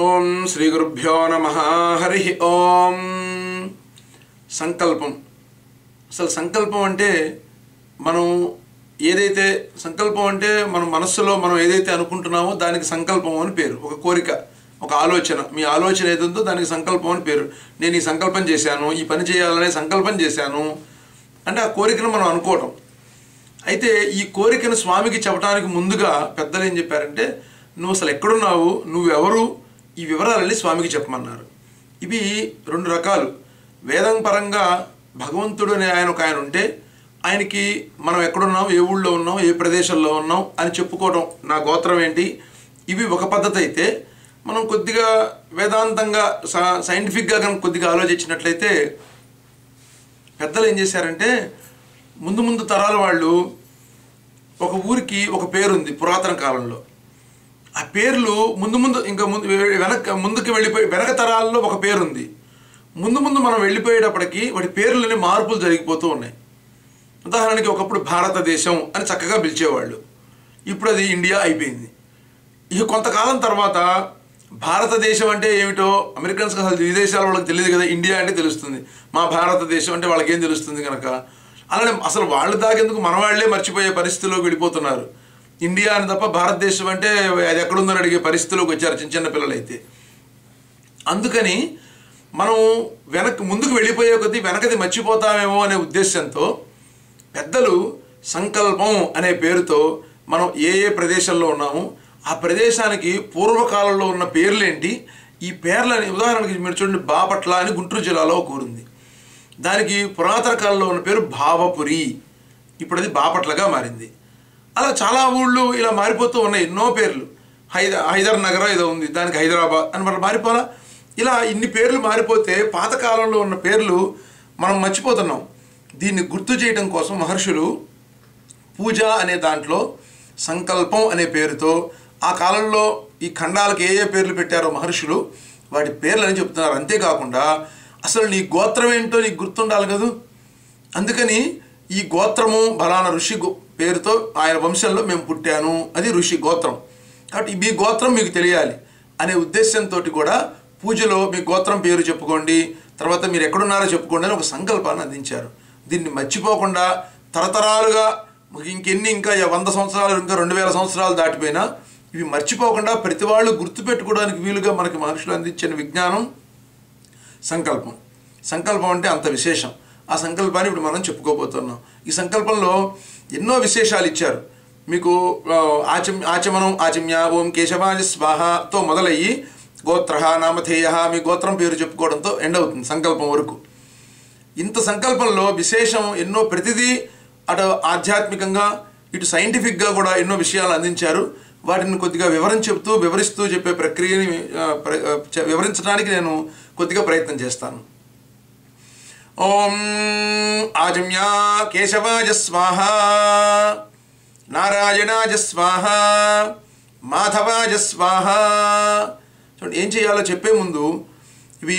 ఓం శ్రీ గురుభ్యో నమః. హరి ఓం. సంకల్పం. అసలు సంకల్పం అంటే మనం ఏదైతే సంకల్పం అంటే మన మనస్సులో మనం ఏదైతే అనుకుంటున్నామో దానికి సంకల్పం అని పేరు. ఒక కోరిక, ఒక ఆలోచన, మీ ఆలోచన ఏదుందో దానికి సంకల్పం అని పేరు. నేను ఈ సంకల్పం చేశాను, ఈ పని చేయాలనే సంకల్పం చేశాను అంటే ఆ కోరికను మనం అనుకోవటం. అయితే ఈ కోరికను స్వామికి చెప్పడానికి ముందుగా పెద్దలు ఏం చెప్పారంటే, నువ్వు అసలు ఎక్కడున్నావు, నువ్వెవరు, ఈ వివరాలని స్వామికి చెప్పమన్నారు. ఇవి రెండు రకాలు. వేదం పరంగా భగవంతుడు అనే ఆయన ఉంటే ఆయనకి మనం ఎక్కడున్నాం, ఏ ఊళ్ళో ఉన్నాం, ఏ ప్రదేశంలో ఉన్నాం అని చెప్పుకోవడం, నా గోత్రం ఏంటి, ఇవి ఒక పద్ధతి. అయితే మనం కొద్దిగా వేదాంతంగా సైంటిఫిక్గా కనుక కొద్దిగా ఆలోచించినట్లయితే పెద్దలు ఏం చేశారంటే, ముందు తరాల వాళ్ళు ఒక ఊరికి ఒక పేరుంది పురాతన కాలంలో. ఆ పేర్లు ముందుకు వెళ్ళిపోయి వెనక తరాల్లో ఒక పేరుంది. ముందు మనం వెళ్ళిపోయేటప్పటికి వాటి పేర్లని మార్పులు జరిగిపోతూ ఉన్నాయి. ఉదాహరణకి ఒకప్పుడు భారతదేశం అని చక్కగా పిలిచేవాళ్ళు, ఇప్పుడు అది ఇండియా అయిపోయింది. ఇక కొంతకాలం తర్వాత భారతదేశం అంటే ఏమిటో అమెరికన్స్కి అసలు విదేశాల వాళ్ళకి తెలియదు కదా, ఇండియా అంటే తెలుస్తుంది. మా భారతదేశం అంటే వాళ్ళకి ఏం తెలుస్తుంది కనుక, అలానే అసలు వాళ్ళు దాగేందుకు మన వాళ్లే మర్చిపోయే పరిస్థితిలోకి వెళ్ళిపోతున్నారు. ఇండియా అని తప్ప భారతదేశం అంటే అది ఎక్కడుందని అడిగే పరిస్థితిలోకి వచ్చారు చిన్న పిల్లలైతే. అందుకని మనం ముందుకు వెళ్ళిపోయే కొద్దీ వెనకది మర్చిపోతామేమో అనే ఉద్దేశంతో పెద్దలు సంకల్పం అనే పేరుతో మనం ఏ ప్రదేశంలో ఉన్నామో ఆ ప్రదేశానికి పూర్వకాలంలో ఉన్న పేర్లేంటి, ఈ పేర్లని ఉదాహరణకి మీరు చూడండి, బాపట్ల అని గుంటూరు జిల్లాలో ఒక ఊరుంది. దానికి పురాతన కాలంలో ఉన్న పేరు భావపురి, ఇప్పుడు అది బాపట్లగా మారింది. అలా చాలా ఊళ్ళు ఇలా మారిపోతూ ఉన్నాయి. ఎన్నో పేర్లు, హైదర్ నగరం ఏదో ఉంది, దానికి హైదరాబాద్ అని మనం మారిపోలా. ఇలా ఇన్ని పేర్లు మారిపోతే పాతకాలంలో ఉన్న పేర్లు మనం మర్చిపోతున్నాం. దీన్ని గుర్తు చేయడం కోసం మహర్షులు పూజ అనే దాంట్లో సంకల్పం అనే పేరుతో ఆ కాలంలో ఈ ఖండాలకు ఏ పేర్లు పెట్టారో మహర్షులు వాటి పేర్లని చెప్తున్నారు. అంతేకాకుండా అసలు నీ గోత్రం ఏంటో నీకు గుర్తుండాలి కదా. అందుకని ఈ గోత్రము బలానా ఋషి పేరుతో ఆయన వంశంలో మేము పుట్టాను, అది ఋషి గోత్రం, కాబట్టి మీ గోత్రం మీకు తెలియాలి అనే ఉద్దేశంతో కూడా పూజలో మీ గోత్రం పేరు చెప్పుకోండి, తర్వాత మీరు ఎక్కడున్నారో చెప్పుకోండి అని ఒక సంకల్పాన్ని అందించారు. దీన్ని మర్చిపోకుండా తరతరాలుగా ఇంకా 100 సంవత్సరాలు, ఇంకా 2000 సంవత్సరాలు దాటిపోయినా ఇవి మర్చిపోకుండా ప్రతి వాళ్ళు గుర్తుపెట్టుకోవడానికి వీలుగా మనకి మహర్షులు అందించిన విజ్ఞానం సంకల్పం. సంకల్పం అంటే అంత విశేషం. ఆ సంకల్పాన్ని ఇప్పుడు మనం చెప్పుకోబోతున్నాం. ఈ సంకల్పంలో ఎన్నో విశేషాలు ఇచ్చారు మీకు. ఆచమనం, ఆచమ్య, ఓం కేశవాజ స్వాహతో మొదలయ్యి గోత్ర, నామధేయ, మీ గోత్రం పేరు చెప్పుకోవడంతో ఎండ్ అవుతుంది సంకల్పం వరకు. ఇంత సంకల్పంలో విశేషం ఎన్నో, ప్రతిదీ అటు ఆధ్యాత్మికంగా ఇటు సైంటిఫిక్గా కూడా ఎన్నో విషయాలు అందించారు. వాటిని కొద్దిగా వివరిస్తూ చెప్పే ప్రక్రియని వివరించడానికి నేను కొద్దిగా ప్రయత్నం చేస్తాను. ఓం ఆజమ్య కేశవాజ స్వాహ, నారాయణాజ స్వాహ, మాధవాజ స్వాహ. చూడండి, ఏం చేయాలో చెప్పే ముందు ఇవి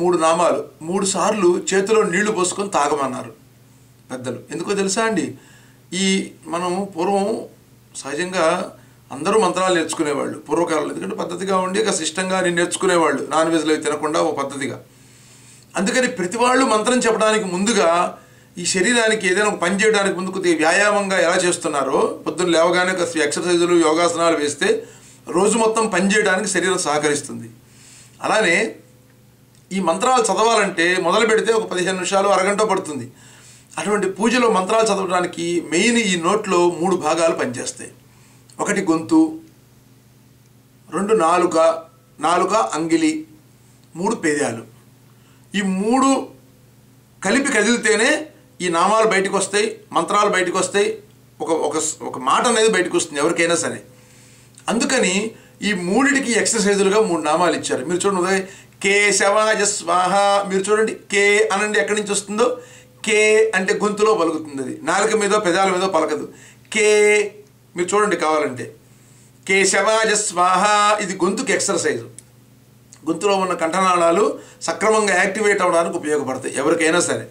మూడు నామాలు 3 సార్లు చేతిలో నీళ్లు పోసుకొని తాగమన్నారు పెద్దలు. ఎందుకో తెలుసా అండి, మనం పూర్వం సహజంగా అందరూ మంత్రాలు నేర్చుకునేవాళ్ళు పూర్వకాలంలో. ఎందుకంటే పద్ధతిగా ఉండి కాస్త ఇష్టంగా నేర్చుకునేవాళ్ళు, నాన్ వెజ్లు అవి తినకుండా ఓ పద్ధతిగా. అందుకని ప్రతి వాళ్ళు మంత్రం చెప్పడానికి ముందుగా ఈ శరీరానికి ఏదైనా ఒక పని చేయడానికి ముందు కొద్దిగా వ్యాయామంగా ఎలా చేస్తున్నారో, పొద్దున్న లేవగానే కాస్త ఎక్సర్సైజులు, యోగాసనాలు వేస్తే రోజు మొత్తం పని చేయడానికి శరీరం సహకరిస్తుంది. అలానే ఈ మంత్రాలు చదవాలంటే మొదలు పెడితే ఒక 15 నిమిషాలు, అరగంట పడుతుంది. అటువంటి పూజలో మంత్రాలు చదవడానికి మెయిన్ ఈ నోట్లో 3 భాగాలు పనిచేస్తాయి. ఒకటి గొంతు, 2 నాలుక, అంగిలి, 3 పేదాలు. ఈ 3 కలిపి కదిలితేనే ఈ నామాలు బయటకు వస్తాయి, మంత్రాలు బయటకు వస్తాయి, ఒక మాట అనేది బయటకు వస్తుంది ఎవరికైనా సరే. అందుకని ఈ 3టికి ఎక్సర్సైజులుగా 3 నామాలు ఇచ్చారు. మీరు చూడండి, కేశవాజ స్వాహ, మీరు చూడండి, కే అనండి ఎక్కడి నుంచి వస్తుందో. కే అంటే గొంతులో పలుకుతుంది, అది నాలుక మీద పెదాల మీద పలకదు. కే మీరు చూడండి కావాలంటే, కేశవాజ స్వాహ, ఇది గొంతుకి ఎక్సర్సైజు. గొంతులో ఉన్న కంఠనాళాలు సక్రమంగా యాక్టివేట్ అవ్వడానికి ఉపయోగపడతాయి ఎవరికైనా సరే.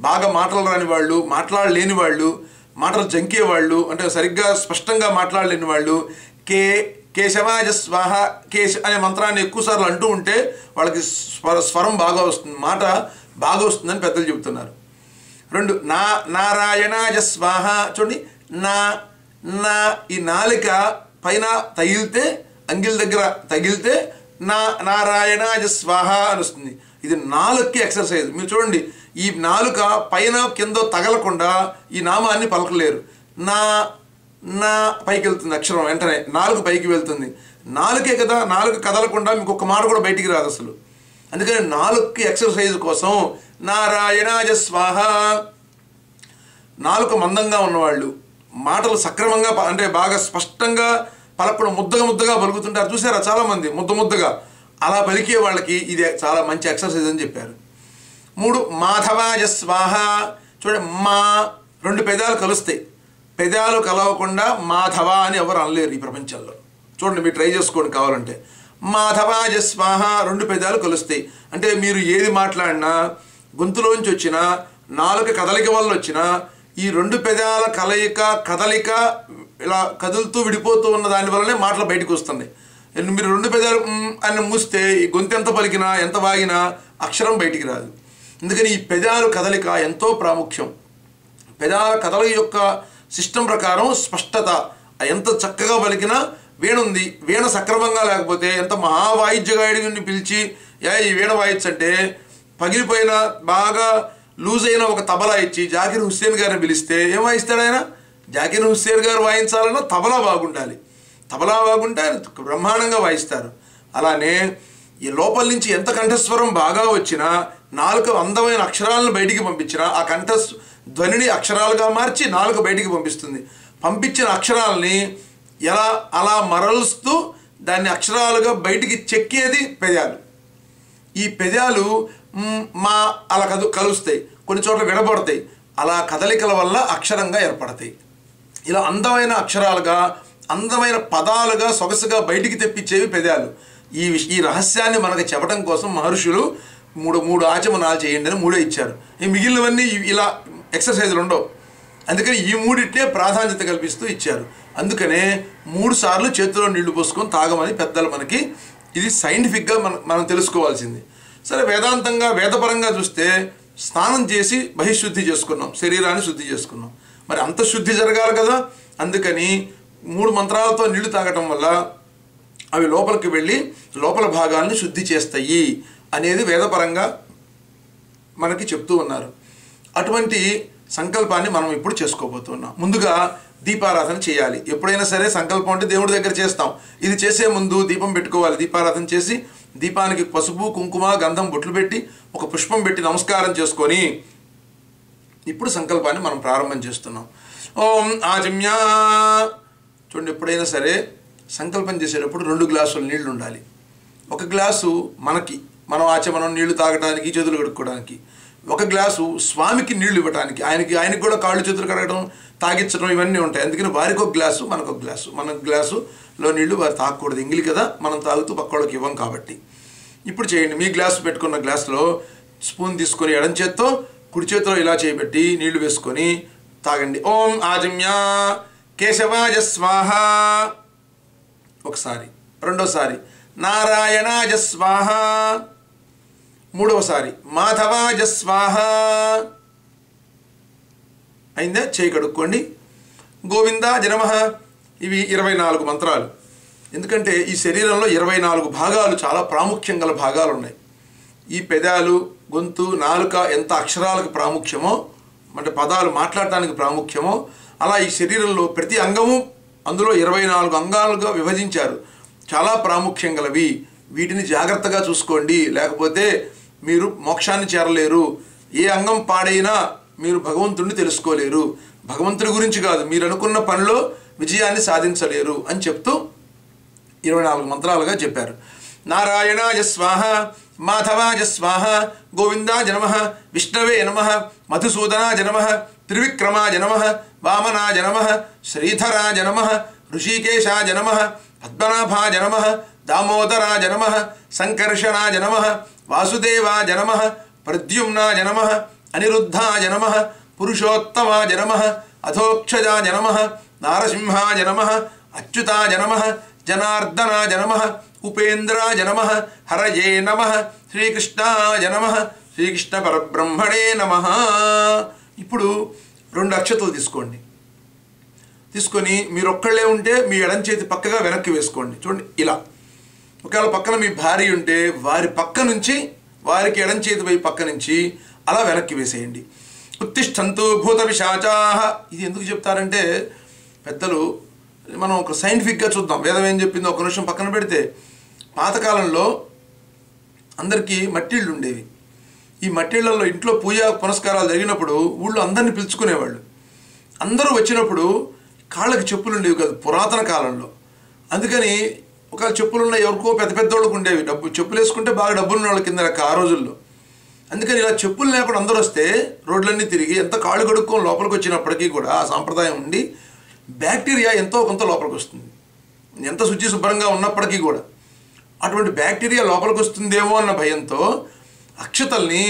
బాగా మాటలు రాని వాళ్ళు, మాట్లాడలేని వాళ్ళు, మాటలు జంకేవాళ్ళు, అంటే సరిగ్గా స్పష్టంగా మాట్లాడలేని వాళ్ళు కే కేశవాయ స్వాహ కేశ అనే మంత్రాన్ని ఎక్కువసార్లు అంటూ ఉంటే వాళ్ళకి స్వరం బాగా వస్తుంది, మాట బాగా వస్తుందని పెద్దలు చెబుతున్నారు. 2 నారాయణాయ స్వాహ. చూడండి, నా ఈ నాలిక పైన తగిలితే, అంగిల్ దగ్గర తగిలితే నారాయణాయ స్వాహ అని వస్తుంది. ఇది నాలుగుకి ఎక్సర్సైజ్. మీరు చూడండి, ఈ నాలుక పైన కింద తగలకుండా ఈ నామాన్ని పలకలేరు. నా పైకి వెళ్తుంది అక్షరం, వెంటనే నాలుగు పైకి వెళ్తుంది. నాలుకే కదా, నాలుగు కదలకుండా మీకు ఒక మాట కూడా బయటికి రాదు అసలు. అందుకని నాలుగుకి ఎక్సర్సైజ్ కోసం నారాయణాయ స్వాహ. నాలుక మందంగా ఉన్నవాళ్ళు మాటలు సక్రమంగా అంటే బాగా స్పష్టంగా పలకడం, ముద్దగా పలుకుతుంటారు చూసారా చాలామంది, ముద్దగా అలా పలికే వాళ్ళకి ఇది చాలా మంచి ఎక్సర్సైజ్ అని చెప్పారు. 3 మాధవాయ స్వాహ. చూడండి, మా 2 పెదాలు కలుస్తాయి. పెదాలు కలవకుండా మాధవ అని ఎవరు అనలేరు ఈ ప్రపంచంలో. చూడండి, మీరు ట్రై చేసుకోండి కావాలంటే. మాధవాయ స్వాహ, 2 పెదాలు కలుస్తాయి. అంటే మీరు ఏది మాట్లాడినా, గొంతులోంచి వచ్చినా, నాలుక కదలిక వల్ల వచ్చినా, ఈ 2 పెదాల కదలిక ఇలా కదులుతూ విడిపోతూ ఉన్న దాని వల్లనే మాటలు బయటకు వస్తున్నాయి. మీరు 2 పెదాలు అని మూస్తే ఈ గొంతు ఎంత పలికినా, ఎంత వాగినా అక్షరం బయటికి రాదు. అందుకని ఈ పెదాలు కదలిక ఎంతో ప్రాముఖ్యం. పెదాల కదలిక యొక్క సిస్టమ్ ప్రకారం స్పష్టత, ఎంత చక్కగా పలికినా వీణుంది. వీణ సక్రమంగా లేకపోతే ఎంత మహావాయిద్యగాయుడిని పిలిచి ఈ వీణ వాయించంటే పగిలిపోయిన బాగా లూజ్ అయిన ఒక తబలా ఇచ్చి జాకిర్ హుస్సేన్ గారిని పిలిస్తే ఏం వాయిస్తాడు ఆయన? జాకిర్ హుస్సేన్ గారు వాయించాలన్నా తబలా బాగుండాలి. తబలా బాగుంటే ఆయన బ్రహ్మాండంగా వాయిస్తారు. అలానే ఈ లోపల నుంచి ఎంత కంఠస్వరం బాగా వచ్చినా, నాలుక అందమైన అక్షరాలను బయటికి పంపించినా ఆ ధ్వనిని అక్షరాలుగా మార్చి నాలుక బయటికి పంపిస్తుంది. పంపించిన అక్షరాలని అలా మరలుస్తూ దాన్ని అక్షరాలుగా బయటికి చెక్కేది పెదాలు. ఈ పెదాలు అలా కలుస్తాయి, కొన్ని చోట్ల విడబడతాయి. అలా కదలికల వల్ల అక్షరంగా ఏర్పడతాయి. ఇలా అందమైన అక్షరాలుగా, అందమైన పదాలుగా సొగసుగా బయటికి తెప్పించేవి పెదాలు. ఈ రహస్యాన్ని మనకు చెప్పడం కోసం మహర్షులు మూడు ఆచమనాలు చేయండి అని 3 ఇచ్చారు. ఈ మిగిలినవన్నీ ఇలా ఎక్సర్సైజులు ఉండవు. అందుకని ఈ 3టినే ప్రాధాన్యత కల్పిస్తూ ఇచ్చారు. అందుకనే 3 సార్లు చేతిలో నీళ్లు పోసుకొని తాగమని పెద్దలు మనకి, ఇది సైంటిఫిక్గా మనం తెలుసుకోవాల్సింది. సరే, వేదాంతంగా వేదపరంగా చూస్తే స్నానం చేసి బహిశుద్ధి చేసుకున్నాం, శరీరాన్ని శుద్ధి చేసుకున్నాం. మరి అంత శుద్ధి జరగాలి కదా. అందుకని 3 మంత్రాలతో నీళ్లు తాగటం వల్ల అవి లోపలికి వెళ్ళి లోపల భాగాలను శుద్ధి చేస్తాయి అనేది వేదపరంగా మనకి చెప్తూ ఉన్నారు. అటువంటి సంకల్పాన్ని మనం ఇప్పుడు చేసుకోబోతున్నాం. ముందుగా దీపారాధన చేయాలి. ఎప్పుడైనా సరే సంకల్పం అంటే దేవుడి దగ్గర చేస్తాం. ఇది చేసే ముందు దీపం పెట్టుకోవాలి. దీపారాధన చేసి దీపానికి పసుపు, కుంకుమ, గంధం బొట్లు పెట్టి ఒక పుష్పం పెట్టి నమస్కారం చేసుకొని ఇప్పుడు సంకల్పాన్ని మనం ప్రారంభం చేస్తున్నాం. ఓం ఆచమ్య. చూడండి, ఎప్పుడైనా సరే సంకల్పం చేసేటప్పుడు 2 గ్లాసుల నీళ్లు ఉండాలి. ఒక గ్లాసు మనం ఆచమనం నీళ్లు తాగడానికి, చేతులు కడుక్కోవడానికి. ఒక గ్లాసు స్వామికి నీళ్లు ఇవ్వడానికి, ఆయనకి కూడా కాళ్ళు చేతులు కడగడం, తాగించడం ఇవన్నీ ఉంటాయి. అందుకని వారికి ఒక గ్లాసు, మనకు ఒక గ్లాసు. మన గ్లాసులో నీళ్లు వారు తాగకూడదు, ఎంగిలి కదా, మనం తాగుతూ పక్కోళ్ళకి ఇవ్వం కాబట్టి. ఇప్పుడు చేయండి. మీ గ్లాసు పెట్టుకున్న గ్లాసులో స్పూన్ తీసుకొని ఎడం చేత్తో కుడి చేతిలో ఇలా చేయబెట్టి నీళ్లు వేసుకొని తాగండి. ఓం ఆజమ్య కేశవాయ స్వాహ ఒకసారి, రెండోసారి నారాయణాయ స్వాహ, మూడవసారి మాధవాయ స్వాహ. అయిందా? చేయి కడుక్కోండి. గోవిందాయ నమః. ఇవి 24 మంత్రాలు. ఎందుకంటే ఈ శరీరంలో 24 భాగాలు, చాలా ప్రాముఖ్యం గల భాగాలు ఉన్నాయి. ఈ పెదాలు, గొంతు, నాలుక ఎంత అక్షరాలకు ప్రాముఖ్యమో, అంటే పదాలు మాట్లాడటానికి ప్రాముఖ్యమో, అలా ఈ శరీరంలో ప్రతి అంగము అందులో 24 అంగాలుగా విభజించారు. చాలా ప్రాముఖ్యం గలవి. వీటిని జాగ్రత్తగా చూసుకోండి, లేకపోతే మీరు మోక్షాన్ని చేరలేరు. ఏ అంగం పాడైనా మీరు భగవంతుడిని తెలుసుకోలేరు. భగవంతుడి గురించి కాదు, మీరు అనుకున్న పనిలో విజయాన్ని సాధించలేరు అని చెప్తూ 24 మంత్రాలుగా చెప్పారు. నారాయణాయ స్వాహ, మాధవాయ స్వాహ, గోవిందాయ నమః, విష్ణవే నమః, మధుసూదనాయ నమః, త్రివిక్రమాయ నమః, వామనాయ నమః, శ్రీధరాయ నమః, ఋషికేశాయ నమః, పద్మనాభాయ నమః, దామోదరాయ నమః, సంకర్షణాయ నమః, వాసుదేవాయ నమః, ప్రద్యుమ్నాయ నమః, అనిరుద్ధాయ నమః, పురుషోత్తమాయ నమః, అధోక్షజాయ నమః, నారసింహాయ నమః, అచ్యుతాయ నమః, జనార్దనాయ నమః ఉపేంద్రాయ నమః హరయే నమః శ్రీకృష్ణాయ నమః శ్రీకృష్ణ పరబ్రహ్మణే నమః. ఇప్పుడు 2 అక్షతలు తీసుకోండి. తీసుకొని మీరు ఒక్కళ్ళే ఉంటే మీ ఎడం చేతి పక్కగా వెనక్కి వేసుకోండి. చూడండి ఇలా. ఒకవేళ పక్కన మీ భార్య ఉంటే వారి పక్క నుంచి, వారికి ఎడం చేతి వైపు పక్క నుంచి అలా వెనక్కి వేసేయండి. ఉత్తిష్టంతు భూత పిశాచాః. ఇది ఎందుకు చెప్తారంటే పెద్దలు, మనం ఒక సైంటిఫిక్గా చూద్దాం వేదం ఏం చెప్పిందో ఒక నిమిషం పక్కన పెడితే, పాతకాలంలో అందరికీ మట్టిళ్ళు ఉండేవి. ఈ మట్టిళ్లలో ఇంట్లో పూజా పునస్కారాలు జరిగినప్పుడు ఊళ్ళో అందరినీ పిలుచుకునేవాళ్ళు. అందరూ వచ్చినప్పుడు కాళ్ళకి చెప్పులు ఉండేవి కాదు పురాతన కాలంలో. అందుకని ఒకవేళ చెప్పులున్న ఎవరికో పెద్ద పెద్దోళ్ళకు ఉండేవి. చెప్పులు వేసుకుంటే బాగా డబ్బులున్న వాళ్ళ కింద లెక్క ఆ రోజుల్లో. అందుకని ఇలా చెప్పులు లేకుండా అందరూ వస్తే రోడ్లన్నీ తిరిగి ఎంత కాళ్ళు కడుక్కొని లోపలికి వచ్చినప్పటికీ కూడా ఆ సాంప్రదాయం ఉండి బ్యాక్టీరియా ఎంతో కొంత లోపలికి వస్తుంది. ఎంత శుచి శుభ్రంగా ఉన్నప్పటికీ కూడా అటువంటి బ్యాక్టీరియా లోపలికి వస్తుందేమో అన్న భయంతో అక్షతల్ని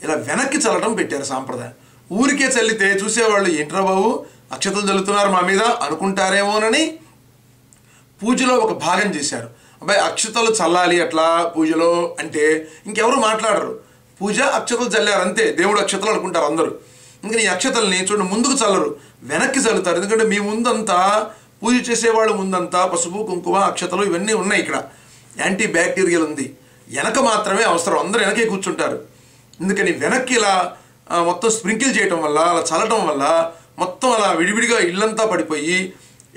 ఇలా వెనక్కి చల్లడం పెట్టారు సాంప్రదాయం. ఊరికే చల్లితే చూసేవాళ్ళు ఏంట్రా బాబు అక్షతలు చల్లుతున్నారు మా మీద అనుకుంటారేమోనని పూజలో ఒక భాగం చేశారు. అబ్బాయి అక్షతలు చల్లాలి అట్లా పూజలో అంటే ఇంకెవరు మాట్లాడరు. పూజ అక్షతలు చల్లారు అంతే, దేవుడు అక్షతలు అనుకుంటారు అందరూ. ఇంకా ఈ అక్షతల్ని చూడండి ముందుకు చల్లరు, వెనక్కి చల్లుతారు. ఎందుకంటే మీ ముందంతా పూజ చేసేవాళ్ళు ముందంతా పసుపు కుంకుమ అక్షతలు ఇవన్నీ ఉన్నాయి. ఇక్కడ యాంటీ బ్యాక్టీరియల్ ఉంది. వెనక మాత్రమే అవసరం, అందరూ వెనకే కూర్చుంటారు. అందుకని వెనక్కి ఇలా మొత్తం స్ప్రింకిల్ చేయటం వల్ల, అలా చల్లటం వల్ల మొత్తం అలా విడివిడిగా ఇల్లంతా పడిపోయి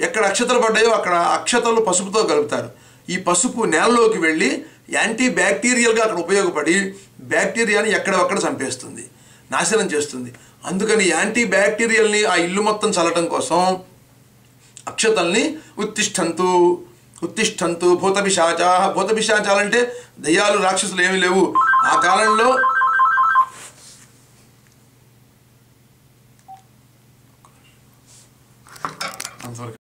ఎక్కడ అక్షతలు పడ్డాయో అక్కడ అక్షతలు పసుపుతో కలుపుతారు. ఈ పసుపు నేలలోకి వెళ్ళి యాంటీ బ్యాక్టీరియల్గా అక్కడ ఉపయోగపడి బ్యాక్టీరియాని ఎక్కడొక్కడ చంపేస్తుంది, నాశనం చేస్తుంది. అందుకని యాంటీ బ్యాక్టీరియల్ని ఆ ఇల్లు మొత్తం చల్లటం కోసం అక్షతల్ని ఉత్తిష్టంతు ఉత్తిష్టంతు భూత పిశాచాః. భూత పిశాచాలంటే దయ్యాలు రాక్షసులు ఏమీ లేవు ఆ కాలంలో.